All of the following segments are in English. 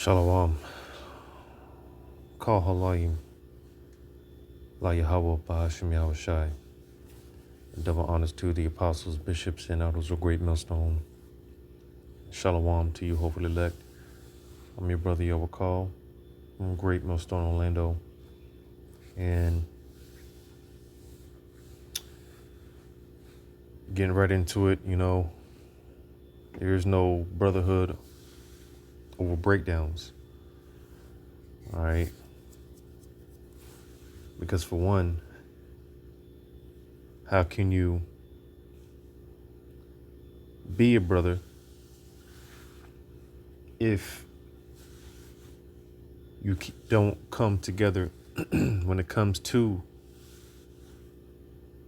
Shalom. Call Halayim. La Yahweh Bahashim Yahushai. Double honors to the apostles, bishops, and elders of Great Millstone. Shalom to you, hopefully elect. I'm your brother Yahweh. I'm Great Millstone, Orlando. And getting right into it, there's no brotherhood over breakdowns. All right. Because for one, how can you be a brother if you don't come together when it comes to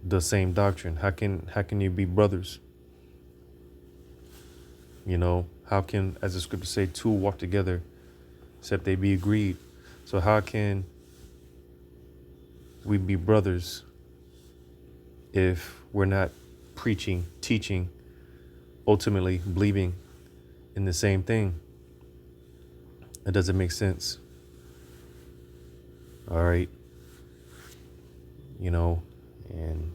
the same doctrine? How can you be brothers? How can, as the scriptures say, two walk together except they be agreed? So how can we be brothers if we're not preaching, teaching, ultimately believing in the same thing? It doesn't make sense. All right. And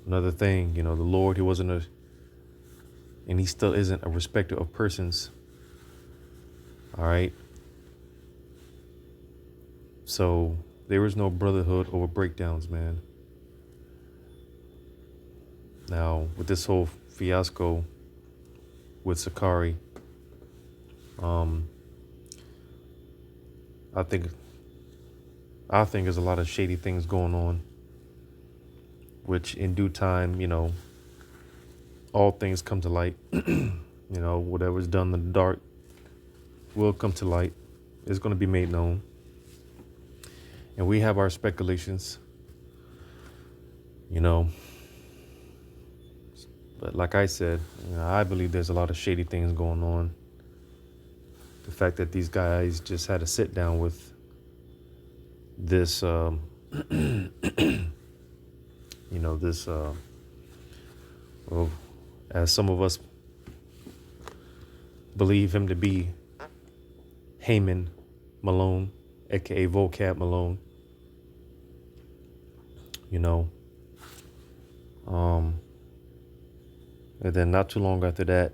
another thing, the Lord, and he still isn't a respecter of persons. All right. So there is no brotherhood over breakdowns, man. Now, with this whole fiasco with Sakari, I think there's a lot of shady things going on, which in due time, all things come to light. Whatever's done in the dark will come to light. It's going to be made known. And we have our speculations, but like I said, I believe there's a lot of shady things going on. The fact that these guys just had a sit down with this, well, as some of us believe him to be, Haman Malone, aka Vocab Malone. And then not too long after that,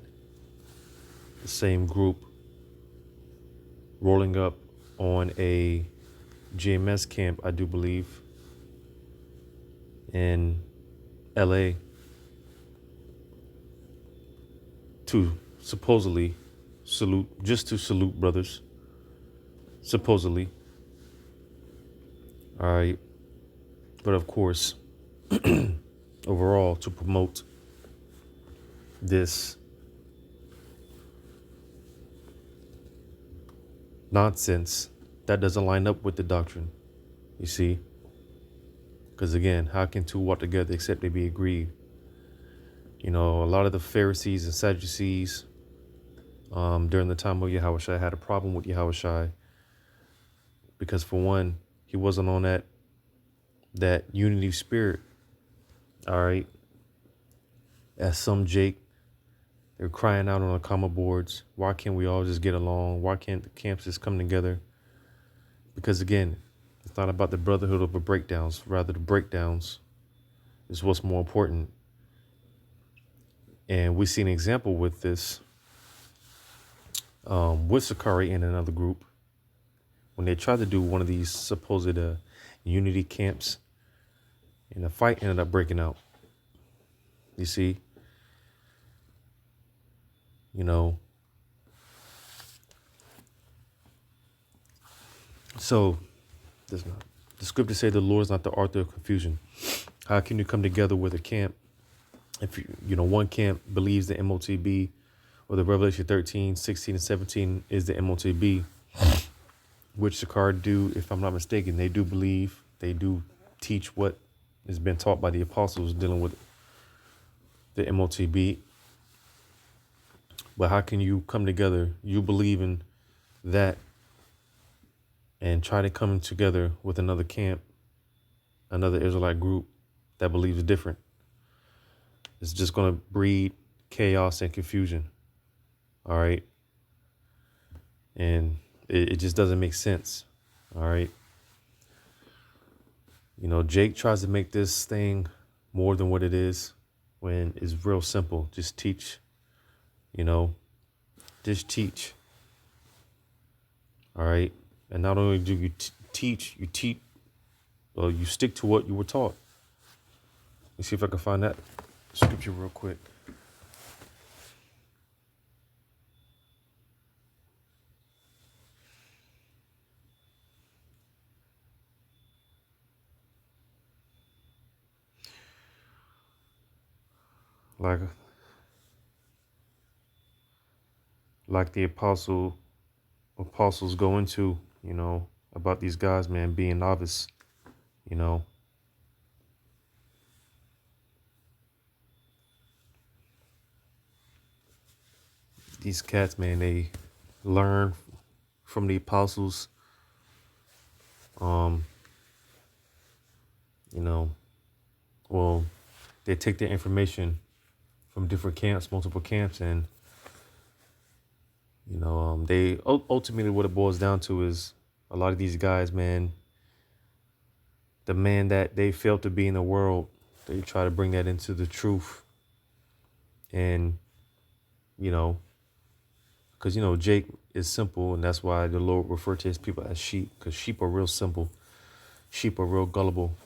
the same group rolling up on a GMS camp, I do believe, in LA to supposedly salute brothers, supposedly. All right. But of course, overall, to promote this nonsense that doesn't line up with the doctrine, you see? Because again, how can two walk together except they be agreed? A lot of the Pharisees and Sadducees during the time of Yahushua had a problem with Yahushua because, for one, he wasn't on that unity spirit. All right. As some Jake, they're crying out on the comma boards. Why can't we all just get along? Why can't the camps just come together? Because again, it's not about the brotherhood over breakdowns. Rather, the breakdowns is what's more important. And we see an example with this, with Sakari and another group, when they tried to do one of these supposed unity camps, and the fight ended up breaking out. You see, so the scriptures say the Lord is not the author of confusion. How can you come together with a camp if one camp believes the MOTB or the Revelation 13, 16, and 17 is the MOTB, which Sakari do, if I'm not mistaken, they do teach what has been taught by the apostles dealing with the MOTB. But how can you come together? You believe in that and try to come together with another camp, another Israelite group that believes different. It's just going to breed chaos and confusion. All right. And it just doesn't make sense. All right. You know, Jake tries to make this thing more than what it is when it's real simple. Just teach, you know, just teach. All right. And not only do you teach, well, you stick to what you were taught. Let's see if I can find that scripture real quick. Like the apostles go into, you know, about these guys, man, being novice, you know. These cats, man, they learn from the apostles. Um, you know, well, they take their information from different camps, multiple camps, and you know, they ultimately what it boils down to is a lot of these guys, man, the man that they failed to be in the world, they try to bring that into the truth, and you know, because you know Jake is simple, and that's why the Lord referred to his people as sheep, because sheep are real simple, sheep are real gullible,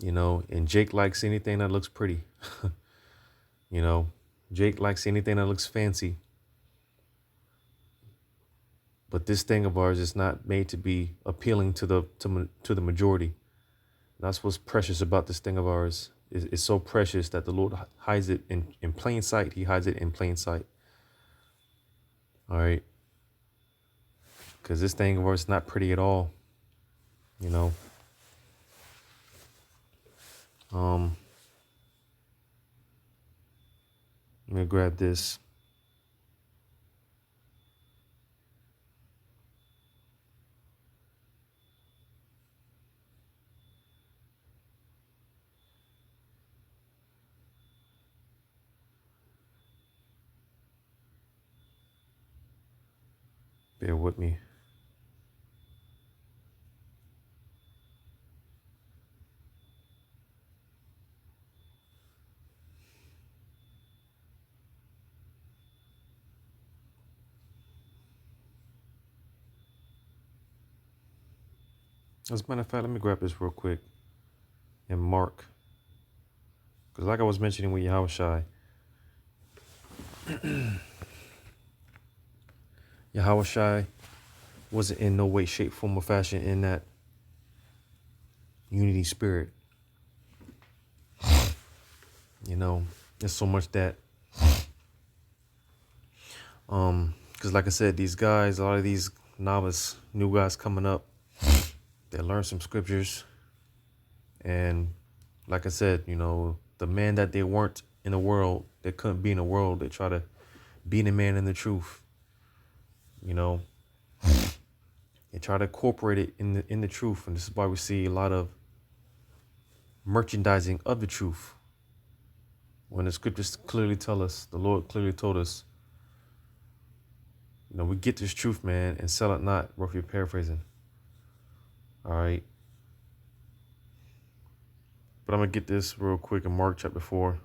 you know, and Jake likes anything that looks pretty, you know, Jake likes anything that looks fancy. But this thing of ours is not made to be appealing to the majority. That's what's precious about this thing of ours. It's so precious that the Lord hides it in plain sight. He hides it in plain sight. All right. Because this thing of ours is not pretty at all. You know. Let me grab this. Bear with me. As a matter of fact, let me grab this real quick and Mark. Because like I was mentioning with Yahushai, Yahushai wasn't in no way, shape, form, or fashion in that unity spirit. You know, there's so much that because like I said, these guys, a lot of these novice new guys coming up, they learn some scriptures, and like I said, you know, the man that they weren't in the world, they couldn't be in the world, they try to be the man in the truth. You know, they try to incorporate it in the truth, and this is why we see a lot of merchandising of the truth. When the scriptures clearly tell us, the Lord clearly told us, you know, we get this truth, man, and sell it not. Roughly paraphrasing. All right. But I'm going to get this real quick in Mark chapter 4.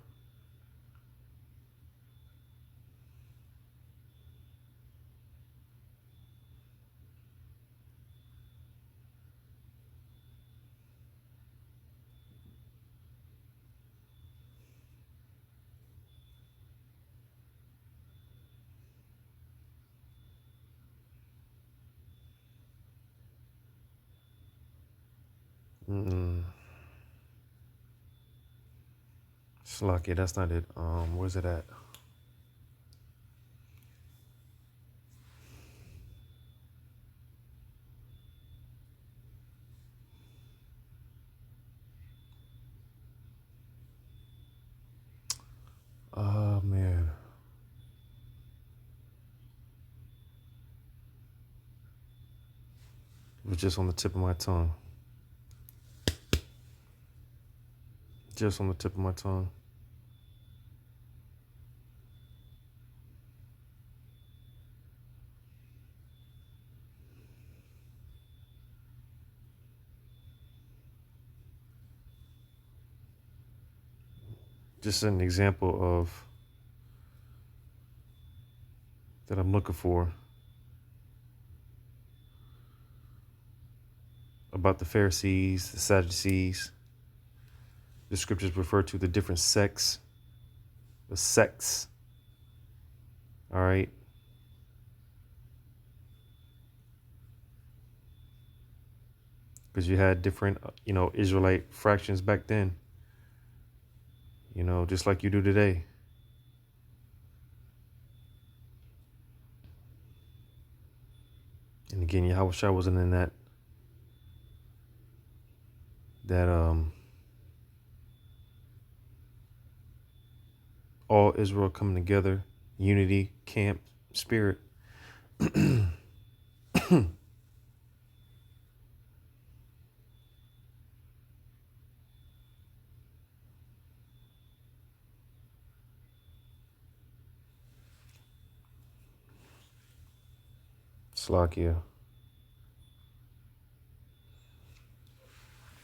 Slack, yeah, that's not it. Where's it at? Oh, man. It was just on the tip of my tongue. Just on the tip of my tongue. just an example of that I'm looking for about the Pharisees, the Sadducees. The scriptures refer to the different sects, the sects. All right. Because you had different, Israelite fractions back then, just like you do today. And again, Yahushua wasn't in that all Israel coming together, unity, camp, spirit. Slakia.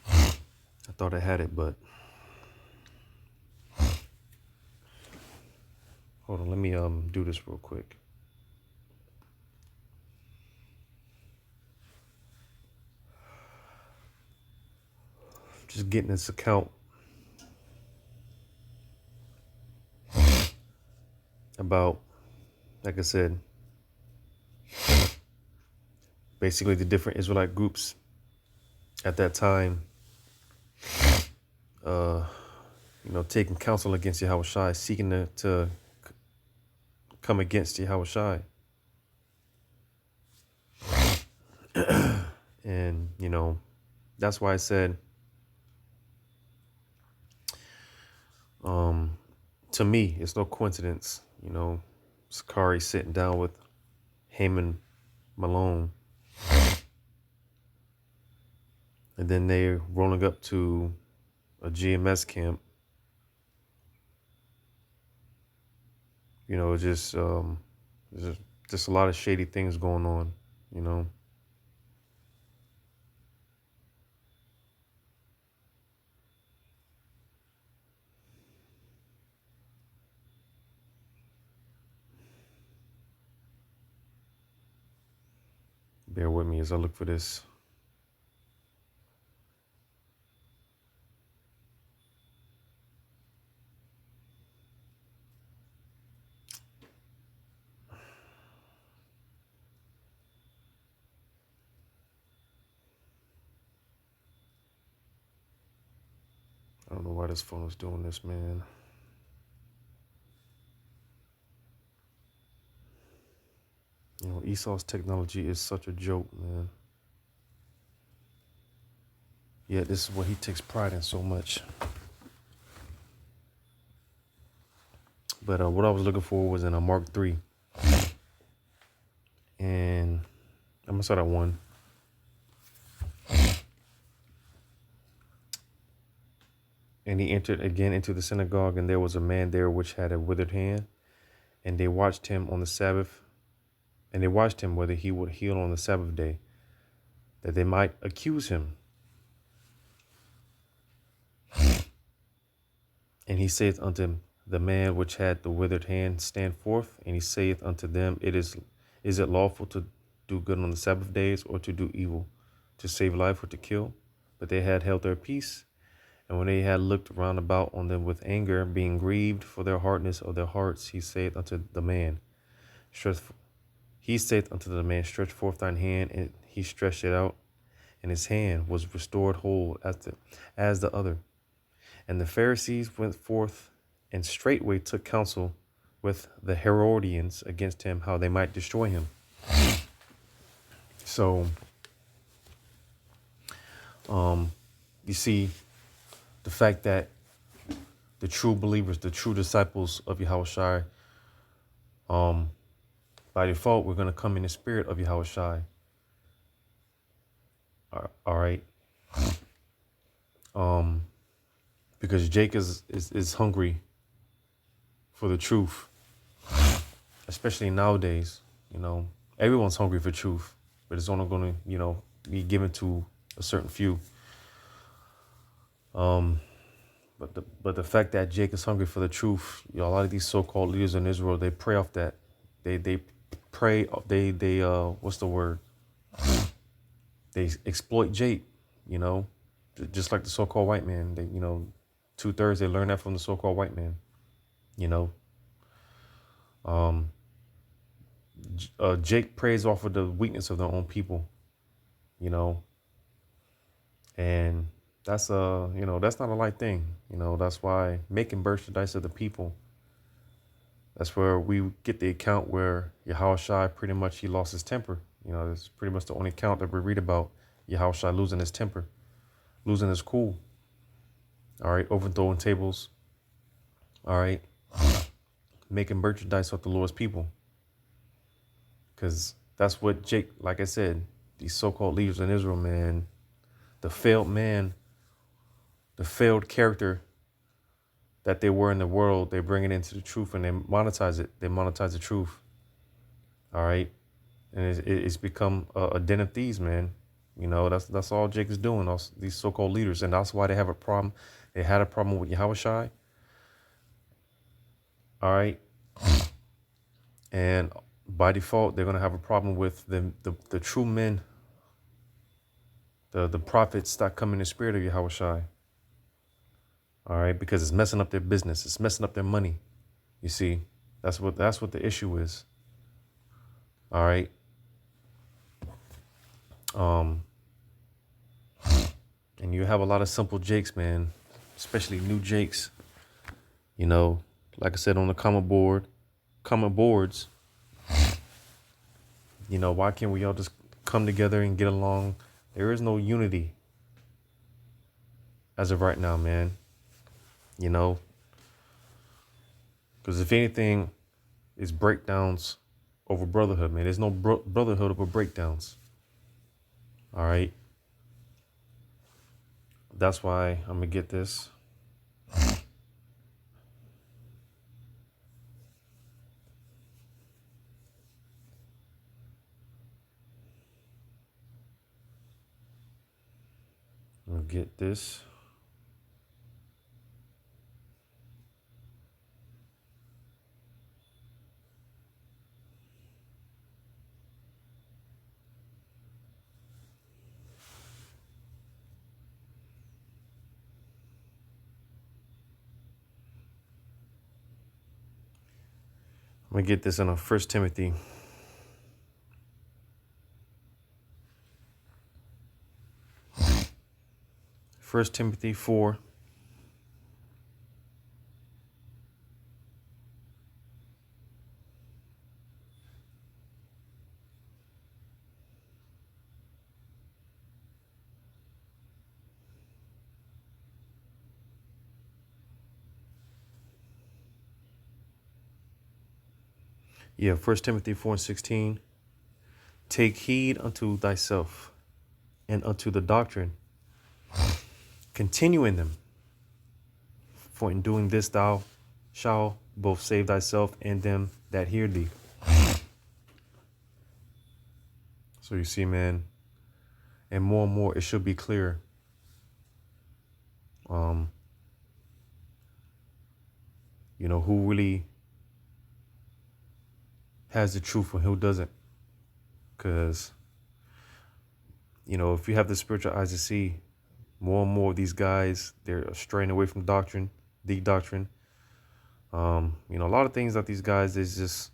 I thought I had it, but hold on, let me do this real quick. Just getting this account about, like I said, basically the different Israelite groups at that time, taking counsel against Yahushua, seeking to come against Yahushua. And, that's why I said, to me, it's no coincidence, Sakari sitting down with Haman Malone. And then they're rolling up to a GMS camp. Just a lot of shady things going on, Bear with me as I look for this. I don't know why this phone is doing this, man. Esau's technology is such a joke, man. Yet this is what he takes pride in so much. But what I was looking for was in a Mark III. And I'm going to start at 1. And he entered again into the synagogue, and there was a man there which had a withered hand. And they watched him on the Sabbath. And they watched him whether he would heal on the Sabbath day, that they might accuse him. And he saith unto the man which had the withered hand, stand forth. And he saith unto them, is it lawful to do good on the Sabbath days, or to do evil, to save life or to kill? But they had held their peace. And when they had looked round about on them with anger, being grieved for their hardness of their hearts, he saith unto the man, stretch forth thine hand. And he stretched it out, and his hand was restored whole as the other. And the Pharisees went forth and straightway took counsel with the Herodians against him, how they might destroy him. So, you see the fact that the true believers, the true disciples of Yahushua, by default, we're going to come in the spirit of Yahushua. All right. Because Jake is hungry for the truth, especially nowadays. Everyone's hungry for truth, but it's only going to, be given to a certain few. But the fact that Jake is hungry for the truth, a lot of these so-called leaders in Israel, they prey off that. They prey. They what's the word? They exploit Jake. You know, just like the so-called white man. They 2/3 they learn that from the so-called white man. You know, um, Jake preys off of the weakness of their own people. You know, and that's that's not a light thing. That's why making merchandise of the people. That's where we get the account where Yahushua pretty much he lost his temper. That's pretty much the only account that we read about Yahushua losing his temper, losing his cool. All right, overthrowing tables. All right, making merchandise of the Lord's people. Because that's what Jake, like I said, these so-called leaders in Israel, man, the failed man, the failed character that they were in the world, they bring it into the truth and they monetize it. They monetize the truth. All right. And it's become a den of thieves, man. That's all Jake is doing, these so-called leaders. And that's why they have a problem. They had a problem with Yahushua. All right. And by default, they're going to have a problem with the true men, the prophets that come in the spirit of Yahushua. All right. Because it's messing up their business. It's messing up their money. You see, that's what the issue is. All right. And you have a lot of simple Jakes, man, especially new Jakes. Like I said, on the comment boards, why can't we all just come together and get along? There is no unity as of right now, man. Because if anything, it's breakdowns over brotherhood, man. There's no brotherhood over breakdowns. All right. That's why I'm going to get this. I'm going to get this. I'm going to get this in 1 Timothy. First Timothy 4. Yeah, 1 Timothy 4:16. Take heed unto thyself and unto the doctrine. Continue in them. For in doing this thou shalt both save thyself and them that hear thee. So you see, man, and more, it should be clear. Who really has the truth and who doesn't. Because, if you have the spiritual eyes to see, more and more of these guys, they're straying away from doctrine, the doctrine. A lot of things that these guys is just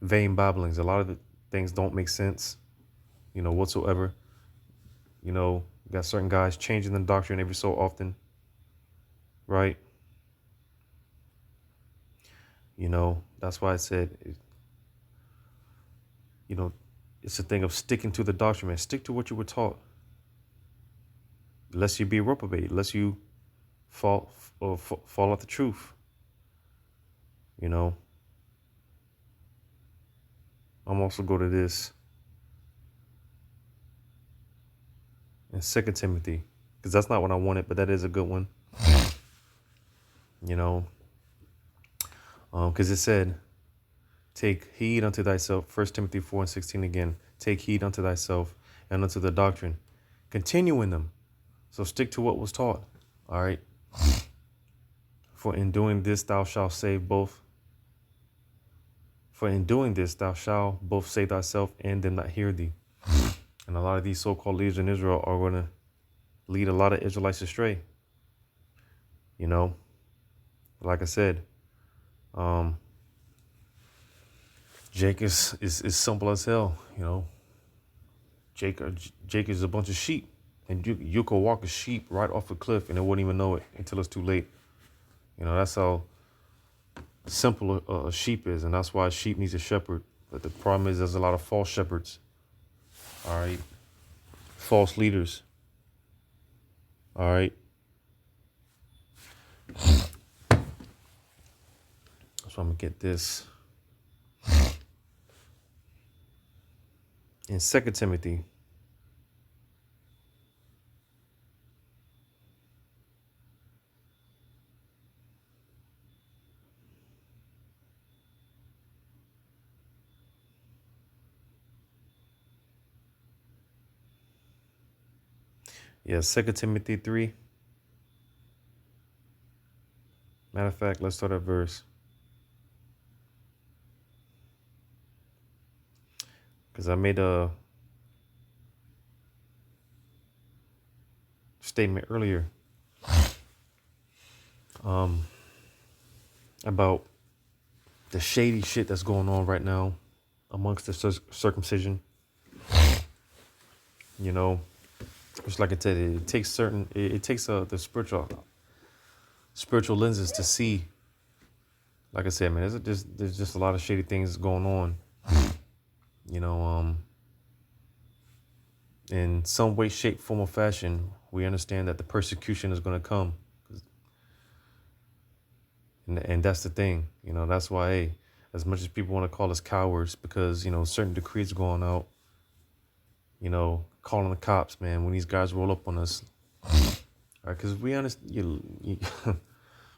vain babblings. A lot of the things don't make sense, whatsoever. Got certain guys changing the doctrine every so often, right? That's why I said, it's a thing of sticking to the doctrine, man. Stick to what you were taught. Lest you be reprobate, lest you fall out the truth. I'm also go to this in 2 Timothy, because that's not what I wanted, but that is a good one. Because it said, take heed unto thyself. 1 Timothy 4:16 again. Take heed unto thyself and unto the doctrine. Continue in them. So stick to what was taught. All right. For in doing this thou shalt save both. For in doing this thou shalt both save thyself and them that hear thee. And a lot of these so-called leaders in Israel are going to lead a lot of Israelites astray. You know, like I said, Jake is simple as hell. You know, Jake is a bunch of sheep, and you could walk a sheep right off a cliff and it wouldn't even know it until it's too late. You know, that's how simple a sheep is, and that's why a sheep needs a shepherd. But the problem is there's a lot of false shepherds. All right, false leaders. All right. So I'm gonna get this in 2 Timothy. Yeah, 2 Timothy 3. Matter of fact, let's start at verse. Because I made a statement earlier about the shady shit that's going on right now amongst the circumcision. You know, just like I said, it takes the spiritual lenses to see. Like I said, man, there's just a lot of shady things going on. You know, in some way, shape, form, or fashion, we understand that the persecution is going to come. And that's the thing, you know, that's why, hey, as much as people want to call us cowards because, you know, certain decrees going out, you know, calling the cops, man, when these guys roll up on us, right? Because we understand,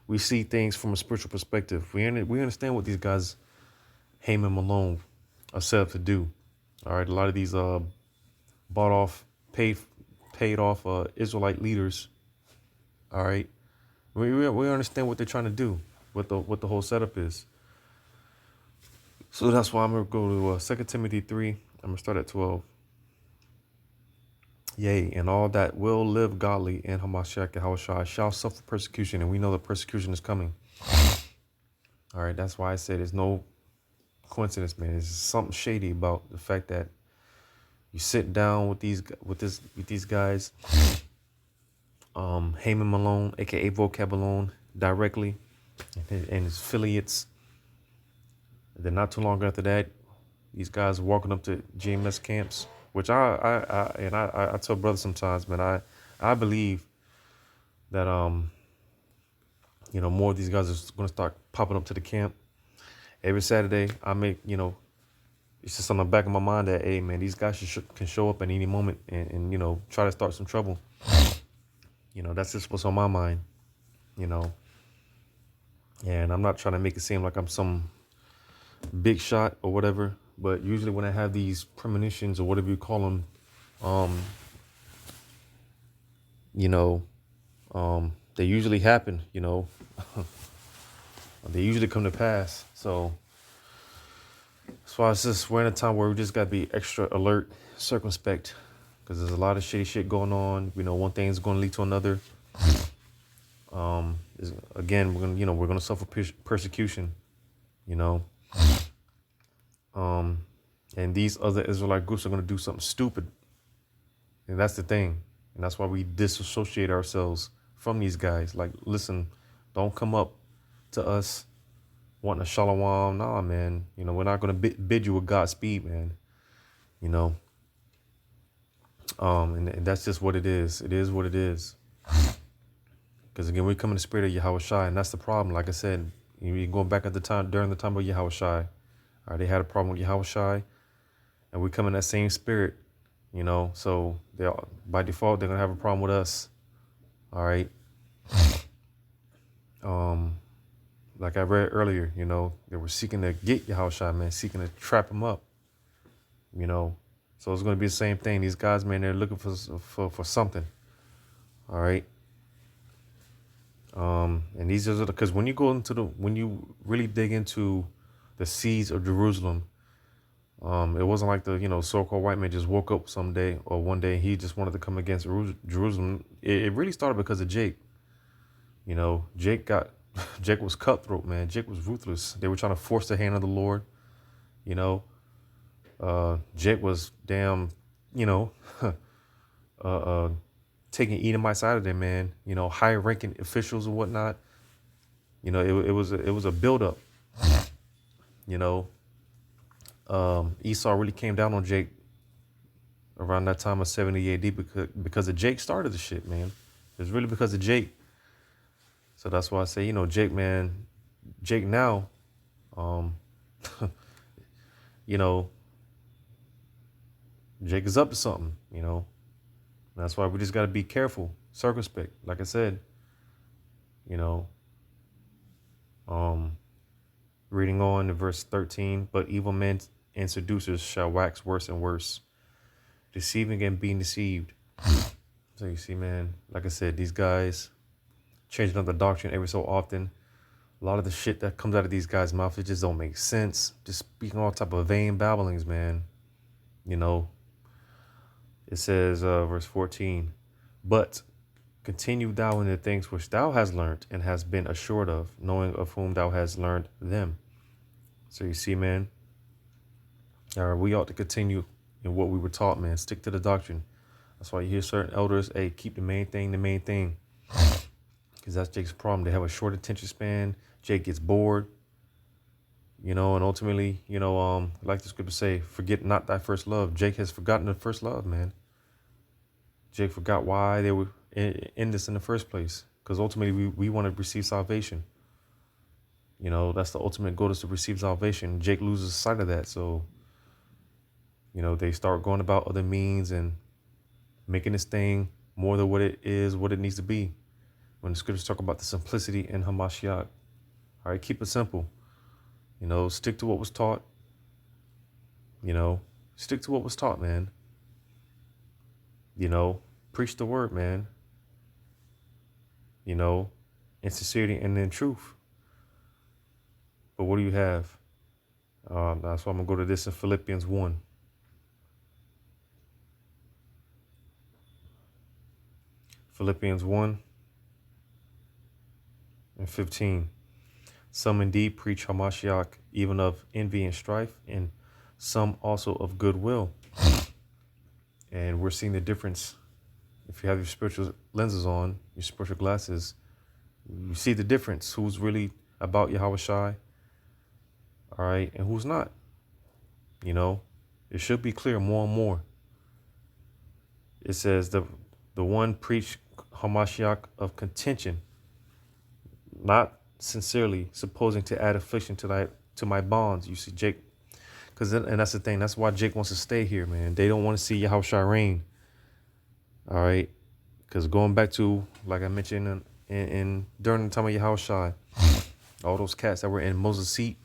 we see things from a spiritual perspective. We understand what these guys, Haman Malone, are set up to do. All right, a lot of these bought off, paid off Israelite leaders. All right, we understand what they're trying to do, what the whole setup is. So that's why I'm gonna go to 2 Timothy 3. I'm gonna start at 12. Yea, and all that will live godly in Hamashiach Yahushua shall suffer persecution, and we know the persecution is coming. All right, that's why I said there's no coincidence, man. There's something shady about the fact that you sit down with these guys, Haman Malone, aka Vocab Malone, directly, and his affiliates. And then not too long after that, these guys walking up to GMS camps, which I tell brothers sometimes, man, I believe that you know, more of these guys are going to start popping up to the camp every Saturday. I make, you know, it's just on the back of my mind that, hey, man, these guys can show up at any moment and, you know, try to start some trouble. You know, that's just what's on my mind, you know. And I'm not trying to make it seem like I'm some big shot or whatever, but usually when I have these premonitions or whatever you call them, you know, they usually happen, you know. They usually come to pass. So as far as this, we're in a time where we just got to be extra alert, circumspect, because there's a lot of shady shit going on. You know, one thing is going to lead to another. Again, we're gonna suffer persecution, you know. And these other Israelite groups are gonna do something stupid, and that's the thing. And that's why we disassociate ourselves from these guys. Like, listen, don't come up to us wanting a shalom. Nah, man. You know, we're not gonna bid you with Godspeed, man. You know. And that's just what it is. It is what it is. Because again, we come in the spirit of Yahweh Shai, and that's the problem. Like I said, you going back at the time during the time of Yahweh Shai. All right, they had a problem with Yahweh Shai, and we come in that same spirit, you know. So they by default they're gonna have a problem with us. All right. Like I read earlier, you know, they were seeking to get Yahweh Shai, man, seeking to trap him up. You know, so it's gonna be the same thing. These guys, man, they're looking for something. All right. And these are because when you really dig into the seeds of Jerusalem, it wasn't like the so-called white man just woke up someday or one day he just wanted to come against Jerusalem. It really started because of Jake. Jake got Jake was cutthroat, man. Jake was ruthless. They were trying to force the hand of the Lord. You know, Jake was damn, you know, uh, uh, taking Edomites out of there, man. High-ranking officials and whatnot. It was a buildup. You know, Esau really came down on Jake around that time of 70 AD because of Jake started the shit, man. It's really because of Jake. So that's why I say, Jake, man, Jake now, um, you know, Jake is up to something, That's why we just got to be careful, circumspect. Like I said, you know, um, reading on to verse 13, but evil men and seducers shall wax worse and worse, deceiving and being deceived. So you see, man, like I said, these guys changing up the doctrine every so often. A lot of the shit that comes out of these guys' mouths, it just don't make sense. Just speaking all type of vain babblings, man. It says, verse 14, but continue thou in the things which thou hast learned and hast been assured of, knowing of whom thou hast learned them. So you see, man, we ought to continue in what we were taught, man. Stick to the doctrine. That's why you hear certain elders, hey, keep the main thing, because that's Jake's problem. They have a short attention span. Jake gets bored, and ultimately, like the scripture say, forget not thy first love. Jake has forgotten the first love, man. Jake forgot why they were in this in the first place, because ultimately we want to receive salvation. That's the ultimate goal, is to receive salvation. Jake loses sight of that, so they start going about other means and making this thing more than what it is, what it needs to be. When the scriptures talk about the simplicity in Hamashiach, all right, keep it simple. Stick to what was taught. Stick to what was taught, man. Preach the word, man. In sincerity and in truth. But what do you have? That's why I'm going to go to this in Philippians 1. Philippians 1 and 15. Some indeed preach Hamashiach, even of envy and strife, and some also of goodwill. And we're seeing the difference. If you have your spiritual lenses on, your spiritual glasses, you see the difference. Who's really about Yahweh Shai, all right, and who's not. It should be clear more and more. It says the one preach Hamashiach of contention, not sincerely, supposing to add affliction to my bonds. You see, Jake, and that's the thing. That's why Jake wants to stay here, man. They don't want to see Yahweh Shai reign. All right, because going back to, like I mentioned in during the time of Yahweh Shai, all those cats that were in Moses' seat,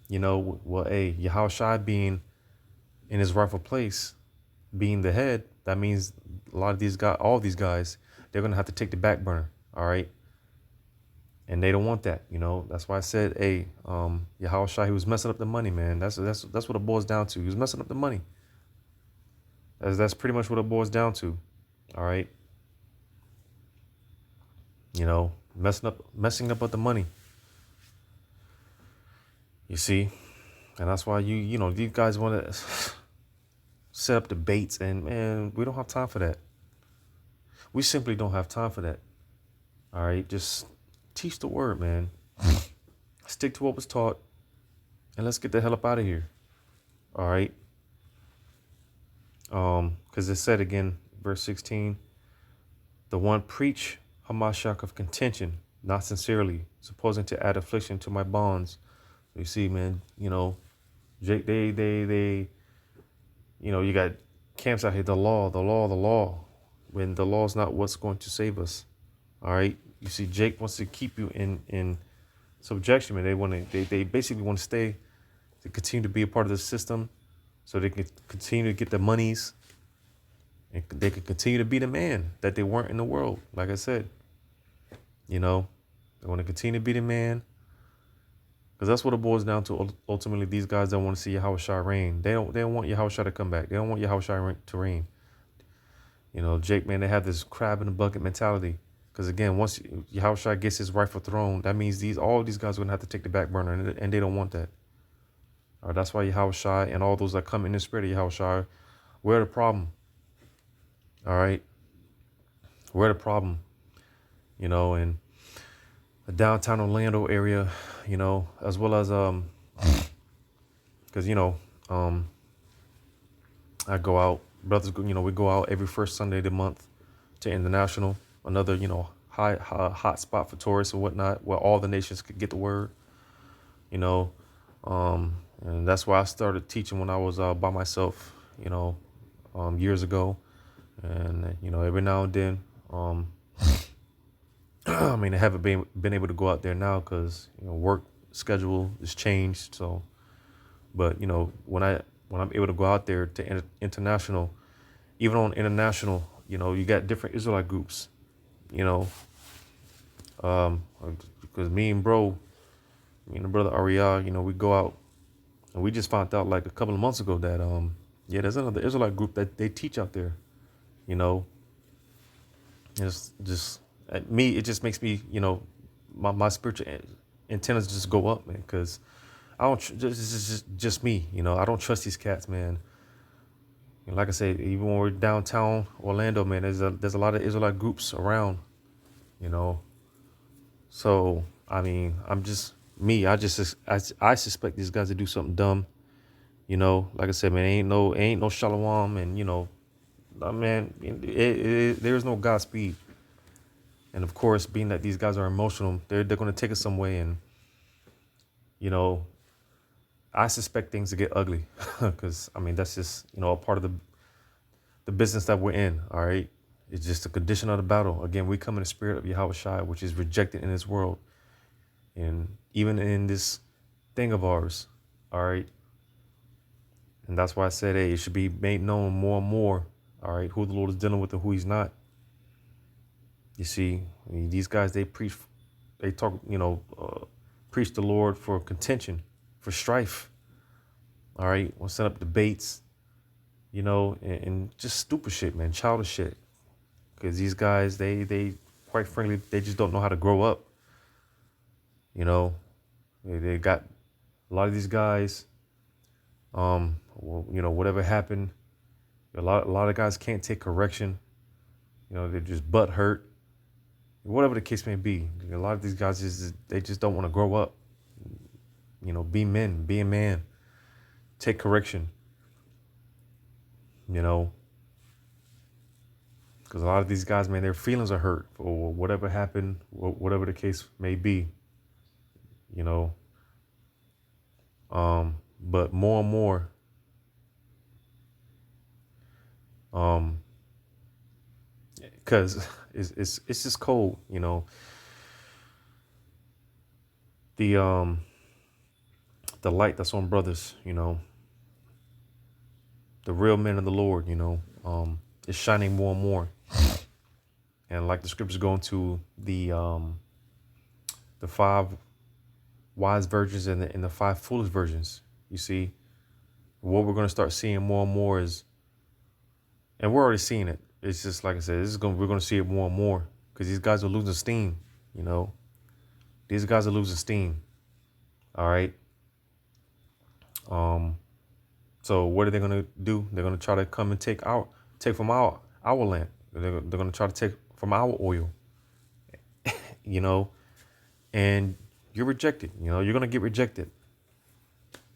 Yahweh Shai being in his rightful place, being the head, that means a lot of these guys, all these guys, they're gonna have to take the back burner. All right. And they don't want that, That's why I said, hey, Yahweh Shai, he was messing up the money, man. That's what it boils down to. He was messing up the money. That's pretty much what it boils down to. All right. Messing up with the money. You see, and that's why these guys want to set up debates, and man, we don't have time for that. We simply don't have time for that. All right, just teach the word, man. Stick to what was taught, and let's get the hell up out of here. All right. Because it said again, verse 16, the one preach Hamashiach of contention, not sincerely, supposing to add affliction to my bonds. You see, man, Jake, they, you got camps out here, the law, when the law is not what's going to save us. All right. You see, Jake wants to keep you in subjection, man. They basically want to stay, to continue to be a part of the system, so they can continue to get the monies, and they can continue to be the man that they weren't in the world. Like I said, You know, they want to continue to be the man. Because that's what it boils down to. Ultimately, these guys don't want to see Yahushua reign. They don't want Yahushua to come back. They don't want Yahushua to reign. You know, Jake, man, they have this crab in the bucket mentality. Because again, once Yahushua gets his rightful throne, that means all these guys are going to have to take the back burner, and they don't want that. All right, that's why Yahushua and all those that come in the spirit of Yahushua, we're the problem. All right, we're the problem. You know, and the downtown Orlando area, you know, as well as because I go out, brothers. You know, we go out every first Sunday of the month to International, another hot spot for tourists and whatnot, where all the nations could get the word. You know, and that's why I started teaching when I was by myself. You know, years ago, and you know, every now and then, I mean, I haven't been able to go out there now because work schedule is changed. So, but you know, when I'm able to go out there to international, even on international, you know, you got different Israelite groups. You know, because me and the brother Ariel, you know, we go out and we just found out like a couple of months ago that yeah, there's another Israelite group that they teach out there. You know, it's just me. It just makes me, my spiritual antennas just go up, man. Because I don't. Just me. You know, I don't trust these cats, man. And like I said, even when we're downtown Orlando, man, there's a lot of Israelite groups around. You know, so I mean, I'm just me. I suspect these guys to do something dumb. You know, like I said, man, ain't no shalom, and man, there's no Godspeed. And of course, being that these guys are emotional, they're going to take us some way. And, you know, I suspect things to get ugly because, I mean, that's just, a part of the business that we're in. All right. It's just a condition of the battle. Again, we come in the spirit of Yahweh Shai, which is rejected in this world. And even in this thing of ours. All right. And that's why I said, hey, it should be made known more and more. All right. Who the Lord is dealing with and who he's not. You see, I mean, these guys, they talk, preach the Lord for contention, for strife. All right. Want to set up debates, and just stupid shit, man, childish shit. Because these guys, they quite frankly, they just don't know how to grow up. You know, they got a lot of these guys, whatever happened, a lot of guys can't take correction. They're just butt hurt. Whatever the case may be, a lot of these guys they just don't want to grow up. Be men, be a man, take correction. Because a lot of these guys, man, their feelings are hurt for whatever happened, whatever the case may be. But more and more, because it's just cold. The the light that's on brothers, the real men of the Lord, is shining more and more. And like the scriptures go into the 5 wise virgins and the 5 foolish virgins, you see, what we're going to start seeing more and more is, and we're already seeing it. It's just like I said, we're going to see it more and more because these guys are losing steam. These guys are losing steam. All right. So what are they going to do? They're going to try to come and take from our land. They're going to try to take from our oil, and you're rejected. You're going to get rejected,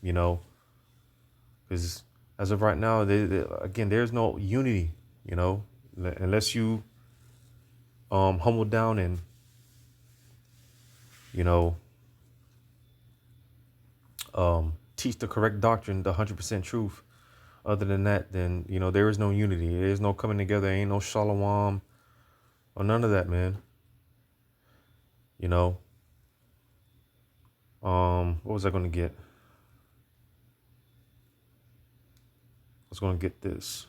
because as of right now, again, there's no unity, unless you humble down and, teach the correct doctrine, the 100% truth. Other than that, then, there is no unity. There is no coming together. Ain't no shalom or none of that, man. What was I going to get? I was going to get this.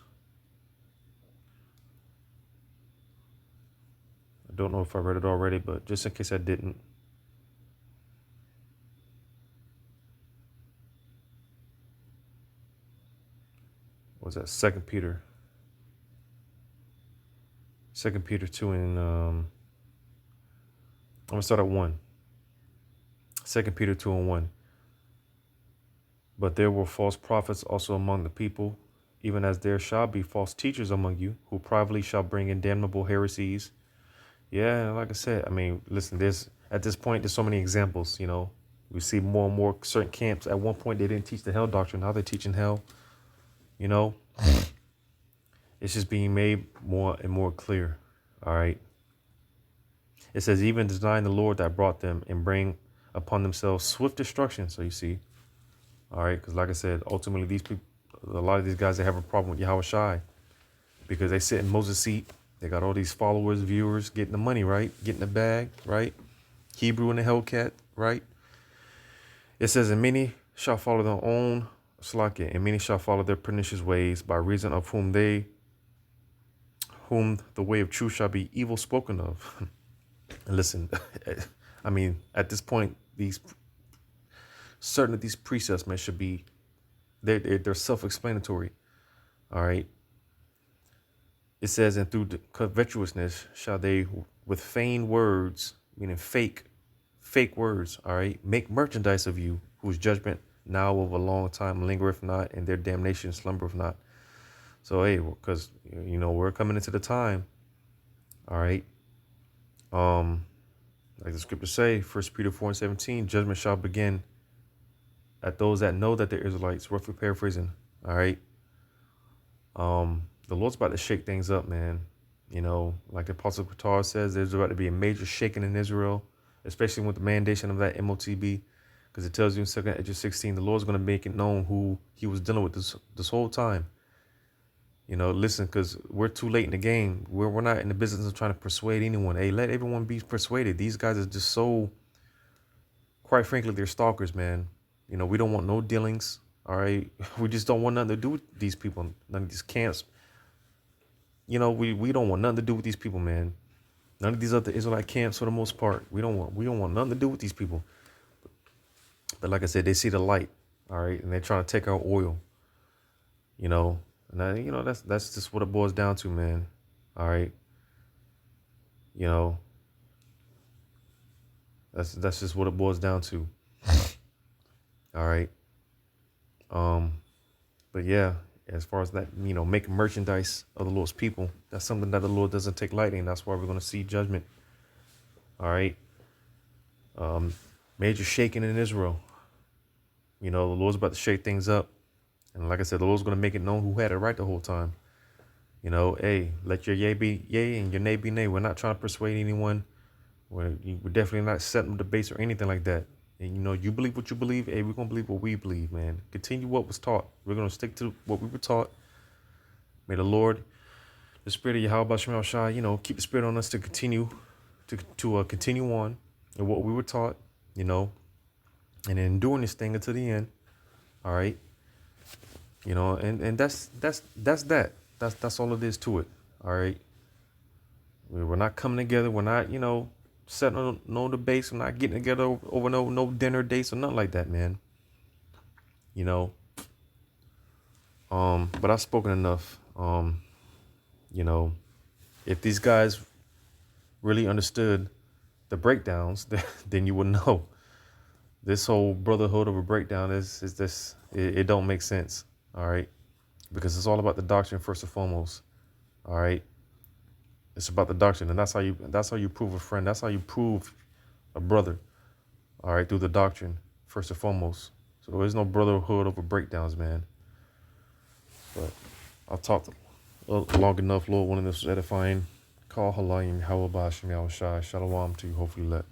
I don't know if I read it already, but just in case I didn't. What was that? Second Peter 2 and I'm gonna start at 1. 2 Peter 2 and 1. But there were false prophets also among the people, even as there shall be false teachers among you, who privately shall bring in damnable heresies. Yeah, like I said, I mean, listen, at this point, there's so many examples, We see more and more certain camps. At one point, they didn't teach the hell doctrine. Now they're teaching hell, you know? It's just being made more and more clear, all right? It says, even denying the Lord that brought them and bring upon themselves swift destruction. So you see, all right, because like I said, ultimately these people, a lot of these guys, they have a problem with Yahweh Shai because they sit in Moses' seat. They got all these followers, viewers, getting the money, right? Getting the bag, right? Hebrew and the Hellcat, right? It says, and many shall follow their own slakia, and many shall follow their pernicious ways, by reason of whom the way of truth shall be evil spoken of. And listen, I mean, at this point, certain of these precepts, man, should be, they're self-explanatory. All right. It says, and through the covetousness shall they with feigned words, meaning fake words, all right, make merchandise of you, whose judgment now of a long time lingereth not, and their damnation slumbereth not. So, hey, because, we're coming into the time, all right, like the scriptures say, 1 Peter 4 and 17, judgment shall begin at those that know that they're Israelites, roughly paraphrasing, all right. The Lord's about to shake things up, man. Like the Apostle Qatar says, there's about to be a major shaking in Israel, especially with the mandation of that MOTB, because it tells you in 2 Ezra 16, the Lord's going to make it known who he was dealing with this whole time. Listen, because we're too late in the game. We're not in the business of trying to persuade anyone. Hey, let everyone be persuaded. These guys are just so, quite frankly, they're stalkers, man. We don't want no dealings, all right? We just don't want nothing to do with these people, none of these camps. We don't want nothing to do with these people, man. None of these other Israelite camps, for the most part, we don't want nothing to do with these people. But like I said, they see the light, all right, and they're trying to take our oil, and that's just what it boils down to, man. All right, that's just what it boils down to. All right, but yeah, as far as that, making merchandise of the Lord's people, that's something that the Lord doesn't take lightly, and that's why we're going to see judgment. All right. Major shaking in Israel. The Lord's about to shake things up. And like I said, the Lord's going to make it known who had it right the whole time. Hey, let your yea be yea and your nay be nay. We're not trying to persuade anyone. We're definitely not setting debates or anything like that. And, you believe what you believe. Hey, we're going to believe what we believe, man. Continue what was taught. We're going to stick to what we were taught. May the Lord, the Spirit of Yahweh Shem Shai, keep the Spirit on us to continue to continue on in what we were taught, and enduring this thing until the end. All right. And that's that. That's all it is to it. All right. We're not coming together. We're not, setting on no debates. We're not getting together over no dinner dates or nothing like that, man. But I've spoken enough. If these guys really understood the breakdowns, then you would know. This whole brotherhood of a breakdown is this. It don't make sense. All right, because it's all about the doctrine first and foremost. All right, it's about the doctrine, and that's how you prove a friend. That's how you prove a brother. All right, through the doctrine first and foremost. So there's no brotherhood over breakdowns, man. But I'll talk long enough. Lord, one of this edifying. Call halayim, how about Shem Shai, shalom to you. Hopefully let.